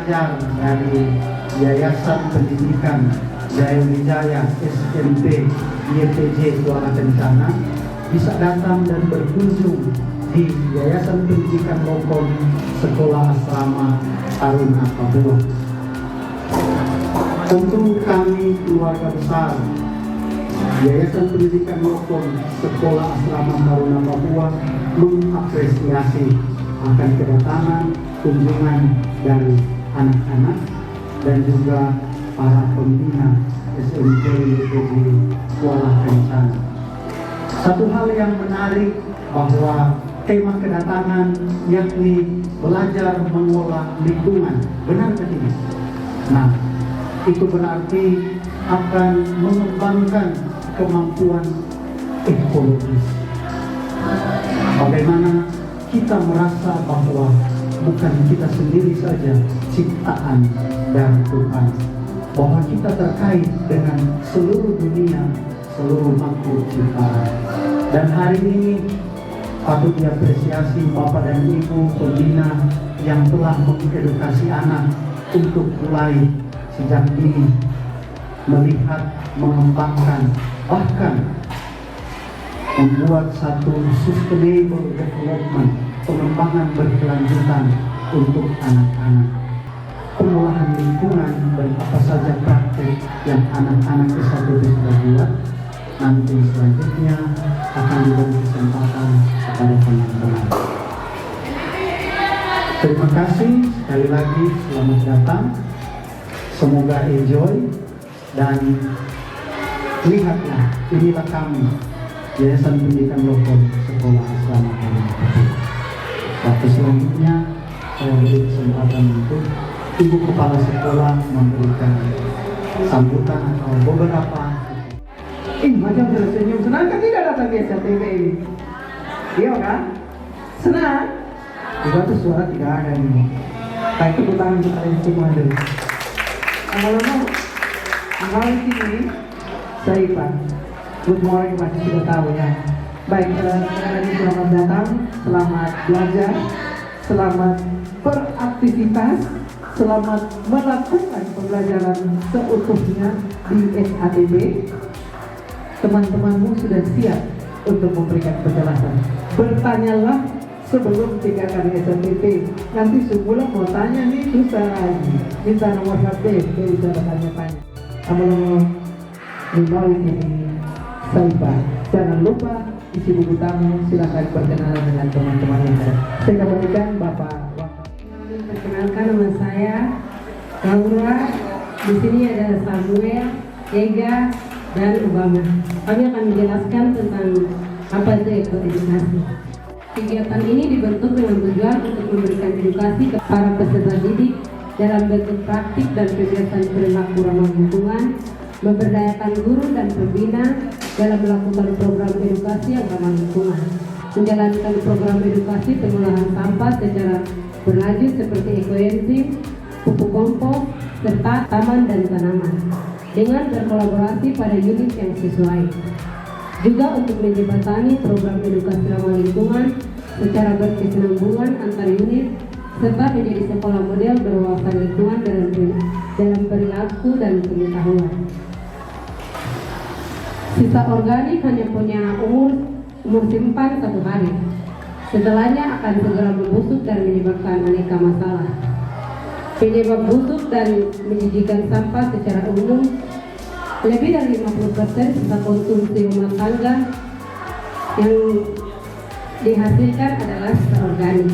pelajar dari Yayasan Pendidikan Jaya Wijaya SMP YPJ Kuala Kencana bisa datang dan berkunjung di Yayasan Pendidikan Lokon Sekolah Asrama Taruna Papua. Tentu kami keluarga besar Yayasan Pendidikan Lokon Sekolah Asrama Taruna Papua mengapresiasi akan kedatangan kunjungan dari anak-anak dan juga para pembina SMP YPJ Kuala Kencana. Satu hal yang menarik bahwa tema kedatangan yakni belajar mengolah lingkungan. Benar tidak? Nah, itu berarti akan mengembangkan kemampuan ekologis. Bagaimana kita merasa bahwa bukan kita sendiri saja ciptaan dari Tuhan, bahwa kita terkait dengan seluruh dunia, seluruh makhluk ciptaan. Dan hari ini patut diapresiasi Bapak dan Ibu pembina yang telah mengedukasi anak untuk mulai sejak dini melihat, mengembangkan, bahkan membuat satu sustainable development, pengembangan berkelanjutan untuk anak-anak. Pengolahan lingkungan dan apa saja praktik yang anak-anak SATB sudah buat, nanti selanjutnya akan diberi kesempatan kepada teman-teman. Terima kasih sekali lagi, selamat datang. Semoga enjoy dan lihatlah, inilah kami Yayasan Pendidikan Lokon Sekolah Asrama Taruna Papua. Waktu selanjutnya saya beri kesempatan untuk Ibu Kepala Sekolah memberikan sambutan atau beberapa. Macam tersenyum, senang kan tidak datang di SATB ini? Iya kan? Senang? Juga tuh suara tidak ada ini. Baik, tepuk tangan untuk kalian semua dulu. Lama-lama, awal ini saya Ipan. Good morning, masih sudah tahu ya. Baik, selamat datang, selamat belajar, selamat beraktivitas, selamat melakukan pembelajaran seutuhnya di SATB. Teman-temanmu sudah siap untuk memberikan penjelasan. Bertanyalah sebelum 3 kali SNPP. Nanti sebulan mau tanya nih susah lagi. Minta nomor HP, dia bisa bertanya-tanya. Kamu mau ini Saiba. Jangan lupa isi buku tamu, silakan perkenalan dengan teman-teman yang ada. Saya berikan Bapak. Perkenalkan, nama saya Laura. Di sini ada Samuel, Ega, dan Obama. Kami akan menjelaskan tentang apa itu ekoedukasi. Kegiatan ini dibentuk dengan tujuan untuk memberikan edukasi kepada peserta didik dalam bentuk praktik dan kegiatan perilaku ramah lingkungan, memberdayakan guru dan pembina dalam melakukan program edukasi yang ramah lingkungan, menjalankan program edukasi pengolahan sampah secara berlanjut seperti ekoenzim, pupuk kompos, serta taman dan tanaman, dengan berkolaborasi pada unit yang sesuai. Juga untuk menjembatani program edukasi ramah lingkungan secara berkesinambungan antar unit, serta menjadi sekolah model berwawasan lingkungan dalam perilaku dan pengetahuan. Sisa organik hanya punya umur simpan 1 hari. Setelahnya akan segera membusuk dan menyebabkan aneka masalah. Penyebab busuk dan menjijikan sampah secara umum, lebih dari 50% sisa konsumsi rumah tangga yang dihasilkan adalah sisa organik.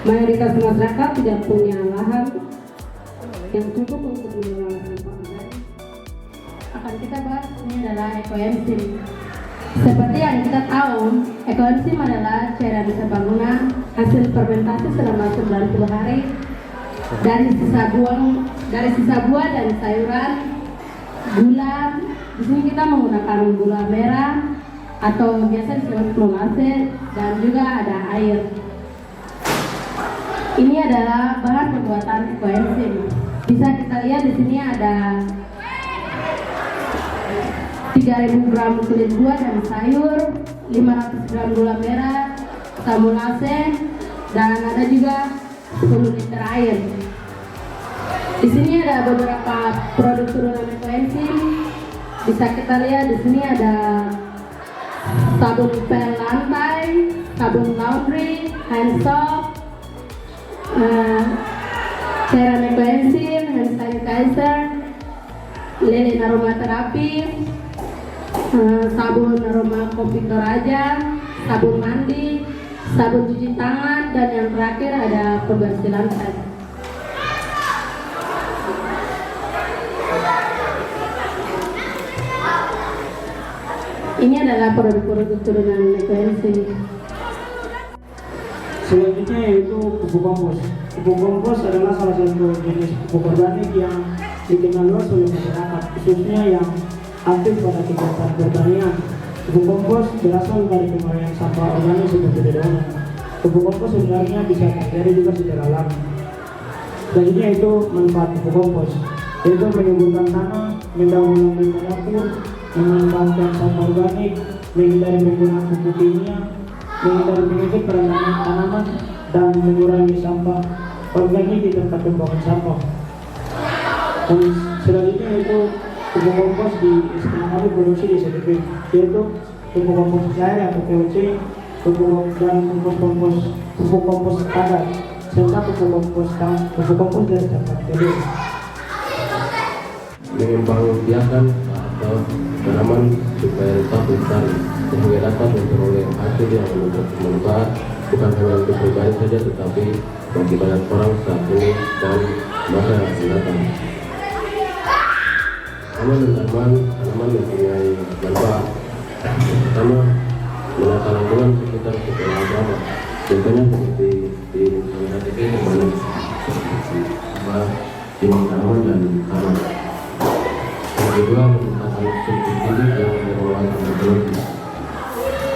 Mayoritas masyarakat tidak punya lahan yang cukup untuk mengelola sampah organik. Akan kita bahas ini adalah ekoenzim. Seperti yang kita tahu, ekoenzim adalah cairan sisa bangunan hasil fermentasi selama 90 hari dari sisa buah dan sayuran, gula. Di sini kita menggunakan gula merah atau biasa disebut molase, dan juga ada air. Ini adalah bahan pembuatan ekoenzim. Bisa kita lihat di sini ada 3.000 gram kulit buah dan sayur, 500 gram gula merah, samulase, dan ada juga 10 liter air. Di sini ada beberapa produk turunan ekoenzim. Bisa kita lihat di sini ada sabun pel lantai, sabun laundry, hand soap, cairan ekoenzim, hand sanitizer, lilin aromaterapi, sabun aroma kopi Toraja, sabun mandi, sabun cuci tangan, dan yang terakhir ada pembersih lantai. Ini adalah produk-produk turunan ekoenzim. Selanjutnya yaitu pupuk kompos. Pupuk kompos adalah salah satu jenis pupuk organik yang dikenal luas oleh masyarakat, khususnya yang aktif pada kegiatan pertanian. Pupuk kompos berasal dari penguraian sampah organik seperti dedaunan. Pupuk kompos sebenarnya bisa terjadi juga secara alami. Selanjutnya itu manfaat pupuk kompos, yaitu menyuburkan tanah, mendaur ulang limbah dapur, memanfaatkan sampah organik, menghindari penggunaan pupuk kimia, menghindari penyakit pada tanaman, dan mengurangi sampah organik di tempat pembuangan sampah. Dan selanjutnya itu pupuk kompos di setengah kali produksi di CDP, yaitu pupuk kompos cair atau POC, pupuk kompos padat, serta pupuk kompos dari campak TD. Mengembangbiakan atau tanaman supaya tetap lestari sehingga dapat memperoleh hasil yang bermanfaat bukan hanya untuk pribadi saja tetapi bagi banyak orang saat ini dan masa yang akan datang. Tanaman mempunyai manfaat. Pertama, menata lingkungan sekitar supaya ramah. Contohnya seperti di lingkungan ATP terbanyak seperti jenis tanaman dan tanah. Yang kedua, menciptakan subsidi yang berwawasan teknologi.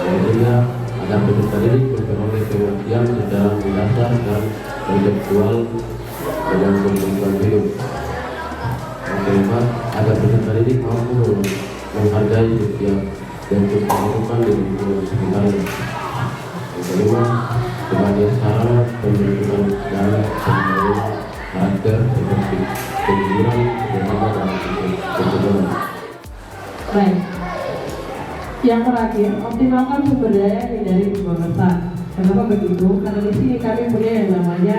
Yang ketiga, agar peserta didik memperoleh pengertian secara mendasar dan konseptual dengan kebutuhan hidup. Yang keempat, agar peserta didik mampu menghargai setiap bentuk kehidupan di lingkungan sekitarnya. Yang kelima, sebagai sarana pembentukan dan pembangunan karakter seperti kejujuran, kerjasama, dan kecerdasan. Baik. Yang terakhir, optimalkan sumber daya dari pembebasan. Kenapa begitu? Karena di sini kami punya yang namanya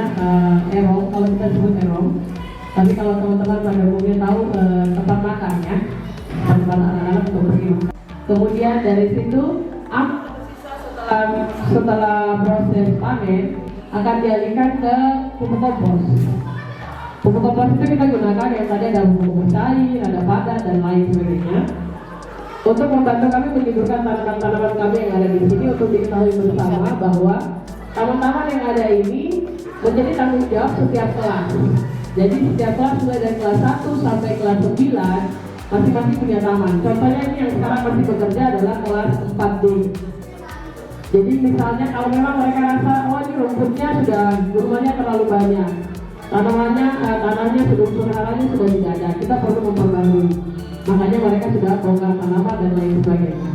EROM, kalau kita sebut EROM. Tapi kalau teman-teman pada umumnya tahu tempat makannya, tempat anak-anak untuk pergi makan. Kemudian dari situ, setelah proses panen akan dialihkan ke pupuk kompos. Pupuk kompos itu kita gunakan yang tadi ada pupuk cair, ada padat, dan lain sebagainya. Untuk membantu kami menyuburkan tanaman-tanaman kami yang ada di sini untuk diketahui bersama bahwa taman-taman yang ada ini menjadi tanggung jawab setiap kelas. Jadi setiap kelas mulai dari kelas 1 sampai kelas 9 masing-masing punya taman. Contohnya ini yang sekarang masih bekerja adalah kelas 4D. Jadi misalnya kalau memang mereka rasa oh ini rumputnya sudah rumahnya terlalu banyak, tanahnya sudah tidak ada, kita perlu memperbarui. Makanya mereka sudah bongkar tanaman dan lain sebagainya.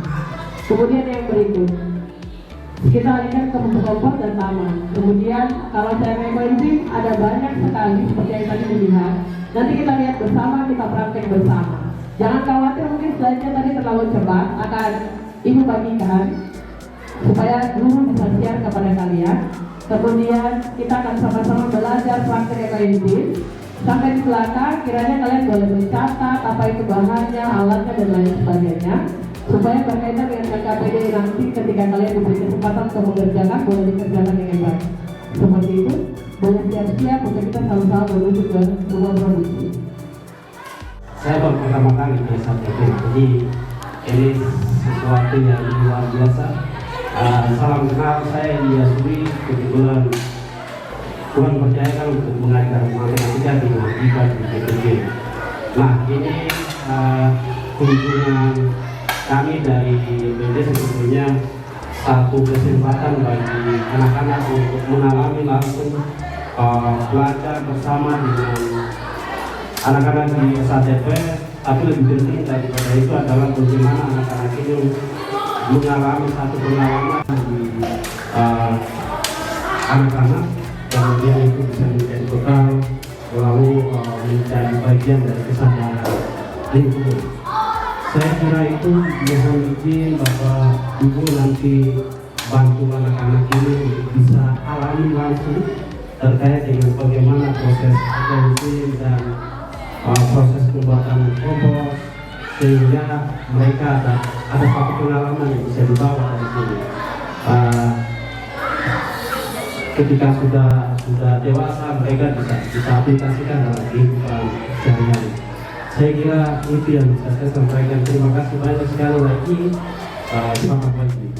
Kemudian yang berikut, kita alihkan ke pupuk kompos dan taman. Kemudian kalau saya ekoenzim ada banyak sekali seperti yang tadi dilihat. Nanti kita lihat bersama, kita praktek bersama. Jangan khawatir mungkin slide-nya tadi terlalu cepat, akan Ibu bagikan supaya guru bisa share kepada kalian. Kemudian kita akan sama-sama belajar praktek ekoenzim. Sampai di belakang, kiranya kalian boleh mencatat apa itu bahannya, alatnya, dan lain sebagainya, supaya berkaitan dengan KKPD nanti ketika kalian diberi kesempatan untuk mengerjakan, boleh dikerjakan dengan baik. Seperti itu, boleh siap-siap untuk kita sama-sama menuju ke rumah produksi. Saya baru pertama kali di SATP, jadi ini sesuatu yang luar biasa. Salam kenal, saya Yasuri, kebetulan Tuhan percayakan untuk mengajar matematika di Mahasiswa di PTG. Nah, ini kunjungan kami dari BPD sebetulnya satu kesempatan bagi anak-anak untuk mengalami langsung belajar bersama dengan anak-anak di SATP. Tapi lebih penting daripada itu adalah bagaimana anak-anak ini mengalami satu pengalaman di anak-anak, kemudian itu bisa menjadi bekal lalu mencari bagian dari kesadaran lingkungan. Saya kira itu mohon izin Bapak Ibu nanti bantu anak-anak ini bisa alami langsung terkait dengan bagaimana proses ekoenzim dan proses pembuatan kompos, sehingga mereka ada satu pengalaman yang bisa dibawa dari sini. Ketika sudah dewasa mereka bisa aplikasikan dalam kehidupan sehari-hari. Saya kira itu yang bisa saya sampaikan. Terima kasih banyak sekali lagi. Selamat pagi.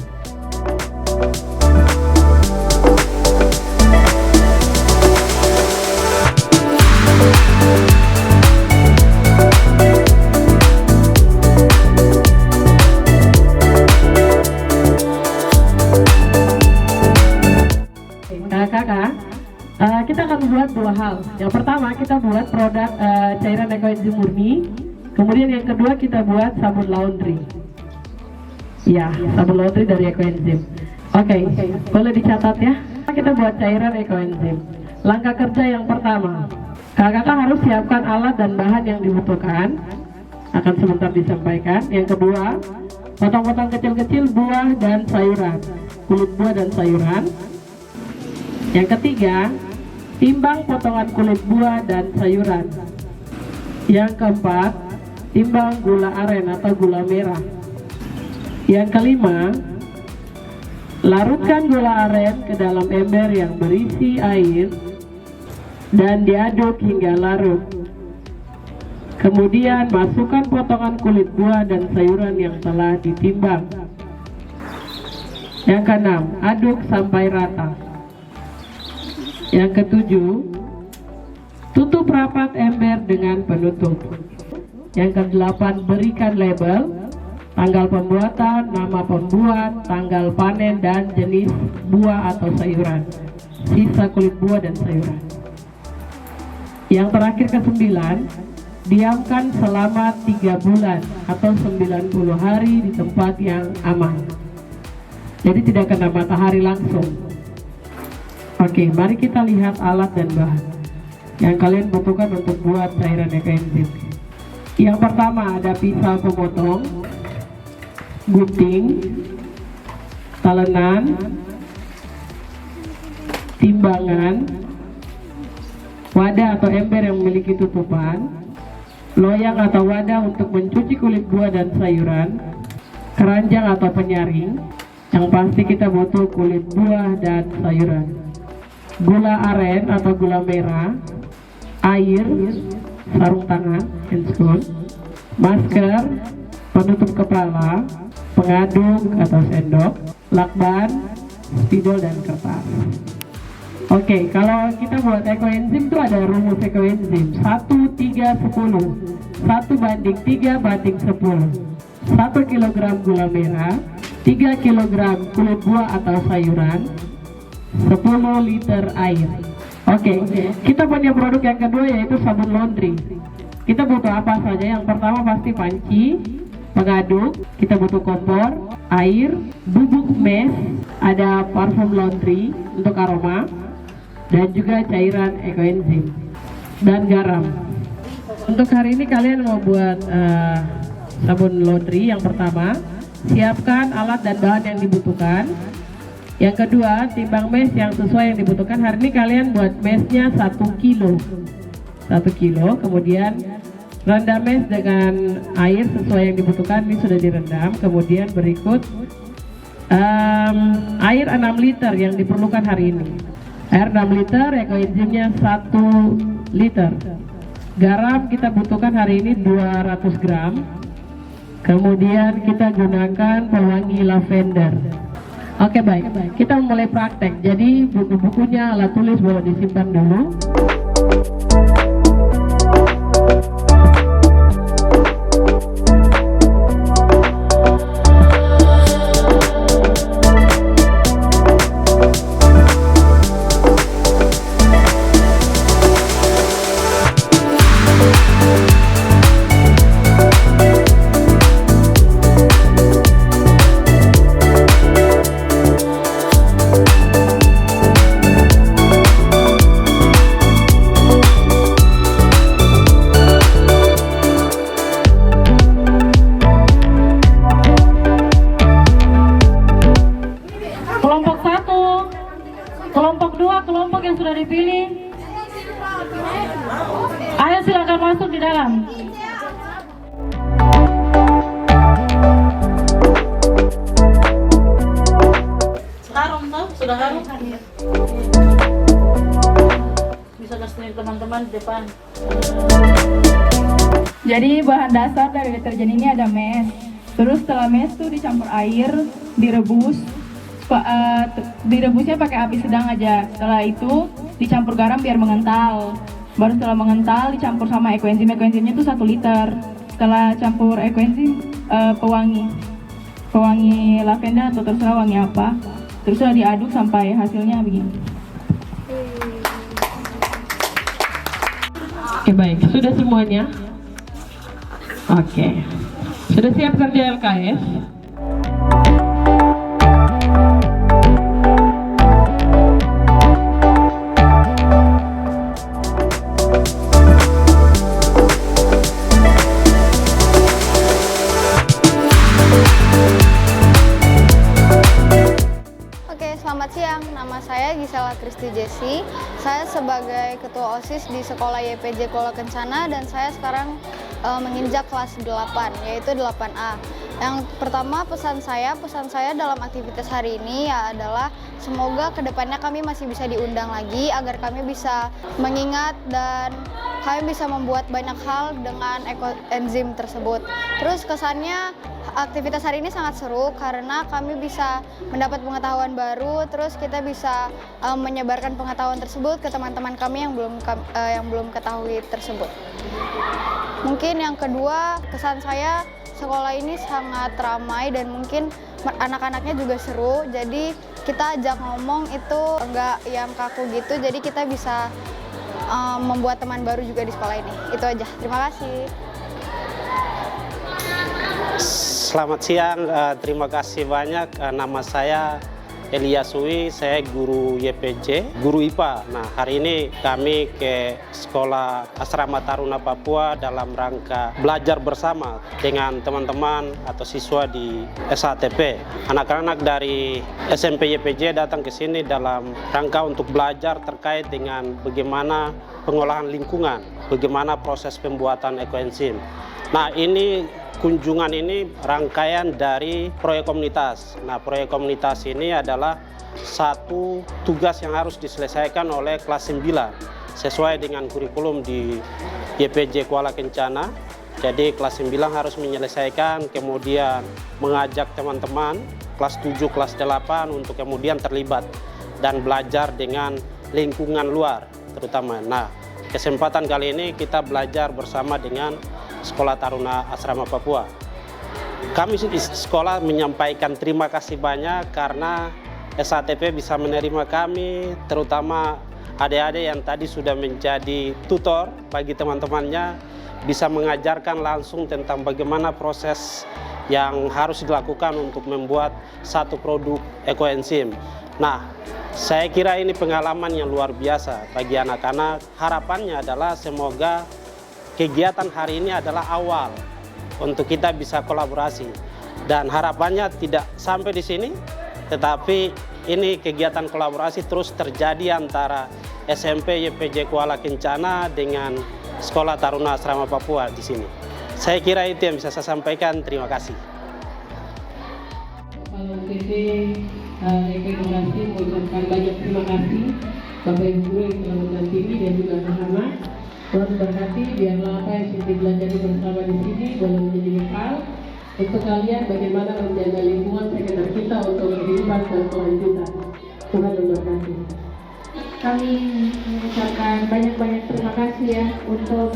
Kakak, kita akan membuat dua hal. Yang pertama kita buat produk cairan ekoenzim murni. Kemudian yang kedua kita buat sabun laundry. Ya, sabun laundry dari ekoenzim. Oke, boleh dicatat ya. Kita buat cairan ekoenzim. Langkah kerja yang pertama, kakak harus siapkan alat dan bahan yang dibutuhkan. Akan sebentar disampaikan. Yang kedua, potong-potong kecil-kecil buah dan sayuran, kulit buah dan sayuran. Yang ketiga, timbang potongan kulit buah dan sayuran. Yang keempat, timbang gula aren atau gula merah. Yang kelima, larutkan gula aren ke dalam ember yang berisi air dan diaduk hingga larut. Kemudian masukkan potongan kulit buah dan sayuran yang telah ditimbang. Yang keenam, aduk sampai rata. Yang ketujuh, tutup rapat ember dengan penutup. Yang kedelapan, berikan label, tanggal pembuatan, nama pembuat, tanggal panen, dan jenis buah atau sayuran, sisa kulit buah dan sayuran. Yang terakhir kesembilan, diamkan selama 3 bulan atau 90 hari di tempat yang aman. Jadi tidak kena matahari langsung. Oke, mari kita lihat alat dan bahan yang kalian butuhkan untuk buat cairan ekoenzim. Yang pertama ada pisau pemotong, gunting, talenan, timbangan, wadah atau ember yang memiliki tutupan, loyang atau wadah untuk mencuci kulit buah dan sayuran, keranjang atau penyaring. Yang pasti kita butuh kulit buah dan sayuran, gula aren atau gula merah, air, sarung tangan, handscoon, masker, penutup kepala, pengaduk atau sendok, lakban, spidol, dan kertas. Oke, kalau kita buat ekoenzim itu ada rumus ekoenzim 1:3:10, 1:3:10. 1 kg gula merah, 3 kg kulit buah atau sayuran, 10 liter air. Oke, kita punya produk yang kedua yaitu sabun laundry. Kita butuh apa saja? Yang pertama pasti panci, pengaduk, kita butuh kompor, air, bubuk mes, ada parfum laundry untuk aroma, dan juga cairan ekoenzim dan garam. Untuk hari ini kalian mau buat sabun laundry. Yang pertama, siapkan alat dan bahan yang dibutuhkan. Yang kedua, timbang mes yang sesuai yang dibutuhkan. Hari ini kalian buat mesnya 1 kilo. 1 kilo, kemudian rendam mes dengan air sesuai yang dibutuhkan. Ini sudah direndam. Kemudian berikut air 6 liter yang diperlukan hari ini. Air 6 liter, ekoenzimnya 1 liter. Garam kita butuhkan hari ini 200 gram. Kemudian kita gunakan pewangi lavender. Oke, baik, kita mulai praktek. Jadi buku-bukunya, alat tulis boleh disimpan dulu. Ayo silakan masuk di dalam. Harum tau, sudah harum. Bisa kasih teman-teman di depan. Jadi bahan dasar dari deterjen ini ada mes. Terus setelah mes tuh dicampur air, direbus. Direbusnya pakai api sedang aja. Setelah itu dicampur garam biar mengental. Baru setelah mengental dicampur sama ekoenzim. Ekoenzimnya tuh 1 liter. Setelah campur ekoenzim, pewangi lavender atau terserah wangi apa. Terus sudah diaduk sampai hasilnya begini. Oke, baik, sudah semuanya. Oke, sudah siap kerja LKS? Selamat siang, nama saya Gisela Kristi Jesi. Saya sebagai Ketua OSIS di Sekolah YPJ Kuala Kencana dan saya sekarang menginjak kelas 8, yaitu 8A. Yang pertama pesan saya dalam aktivitas hari ini ya adalah semoga kedepannya kami masih bisa diundang lagi agar kami bisa mengingat dan kami bisa membuat banyak hal dengan ekoenzim tersebut. Terus kesannya aktivitas hari ini sangat seru karena kami bisa mendapat pengetahuan baru, terus kita bisa menyebarkan pengetahuan tersebut ke teman-teman kami yang belum ketahui tersebut. Mungkin yang kedua, kesan saya sekolah ini sangat ramai dan mungkin anak-anaknya juga seru. Jadi kita ajak ngomong itu enggak yang kaku gitu, jadi kita bisa membuat teman baru juga di sekolah ini. Itu aja. Terima kasih. Selamat siang, terima kasih banyak. Nama saya Elia Sui, saya guru YPJ, guru IPA. Nah, hari ini kami ke Sekolah Asrama Taruna Papua dalam rangka belajar bersama dengan teman-teman atau siswa di SATP. Anak-anak dari SMP YPJ datang ke sini dalam rangka untuk belajar terkait dengan bagaimana pengolahan lingkungan, bagaimana proses pembuatan ekoenzim. Nah, kunjungan ini rangkaian dari proyek komunitas. Nah, proyek komunitas ini adalah satu tugas yang harus diselesaikan oleh kelas 9 sesuai dengan kurikulum di YPJ Kuala Kencana. Jadi kelas 9 harus menyelesaikan, kemudian mengajak teman-teman kelas 7, kelas 8 untuk kemudian terlibat dan belajar dengan lingkungan luar terutama. Nah, kesempatan kali ini kita belajar bersama dengan Sekolah Taruna Asrama Papua. Kami di sekolah menyampaikan terima kasih banyak karena SATP bisa menerima kami, terutama adik-adik yang tadi sudah menjadi tutor bagi teman-temannya, bisa mengajarkan langsung tentang bagaimana proses yang harus dilakukan untuk membuat satu produk ekoenzim. Nah, saya kira ini pengalaman yang luar biasa bagi anak-anak. Harapannya adalah semoga kegiatan hari ini adalah awal untuk kita bisa kolaborasi. Dan harapannya tidak sampai di sini, tetapi ini kegiatan kolaborasi terus terjadi antara SMP YPJ Kuala Kencana dengan Sekolah Taruna Asrama Papua di sini. Saya kira itu yang bisa saya sampaikan. Terima kasih. Kepala UPT Ekonomi mengucapkan banyak terima kasih Bapak Ibu Guru yang telah mendampingi dan juga anak-anak. Tuhan berkati, biarlah apa yang sudah dipelajari bersama di sini boleh menjadi bekal untuk kalian bagaimana menjaga lingkungan sekitar kita untuk kehidupan berkelanjutan. Tuhan memberkati. Kami mengucapkan banyak-banyak terima kasih ya untuk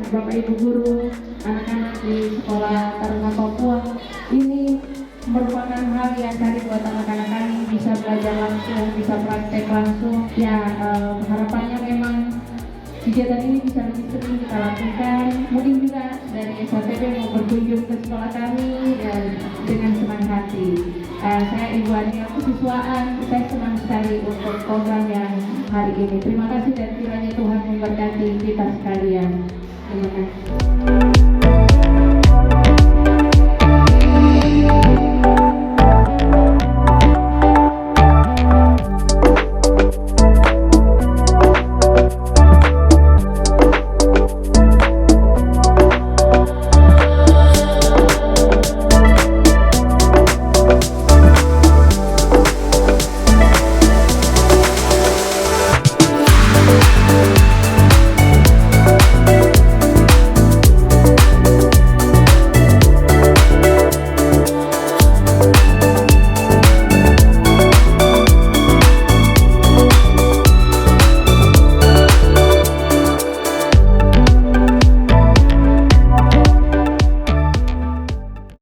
Bapak Ibu Guru, anak-anak di Sekolah Taruna Papua. Ini merupakan hal yang tadi buat anak-anak kami bisa belajar langsung, bisa praktek langsung. Ya, harapannya memang kegiatan ini bisa lebih sering kita lakukan. Mungkin juga dari SATP mau berkunjung ke sekolah kami dengan senang hati. Saya Ibu Ania Kesiswaan, saya senang sekali untuk program yang hari ini. Terima kasih dan